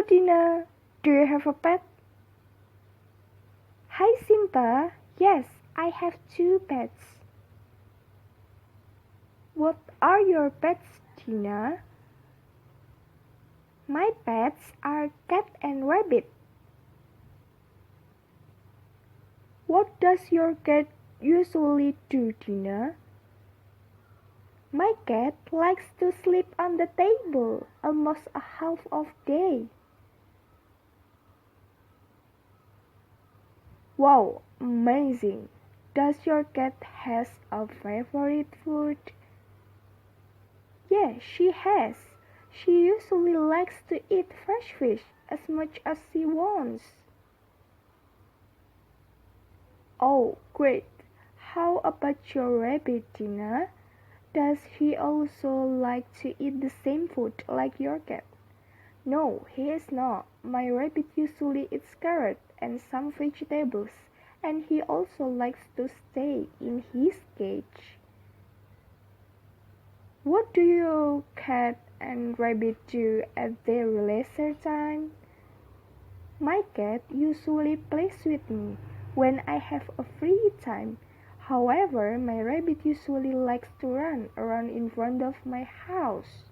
Dina, do you have a pet? Hi Simba, yes, I have two pets. What are your pets, Dina? My pets are cat and rabbit. What does your cat usually do, Dina? My cat likes to sleep on the table almost a half of day. Wow, amazing! Does your cat has a favorite food? Yeah, she has. She usually likes to eat fresh fish as much as she wants. Oh, great. How about your rabbit, Dina? Does he also like to eat the same food like your cat? No, he is not. My rabbit usually eats carrot and some vegetables, and he also likes to stay in his cage. What do your cat and rabbit do at their leisure time? My cat usually plays with me when I have a free time. However, my rabbit usually likes to run around in front of my house.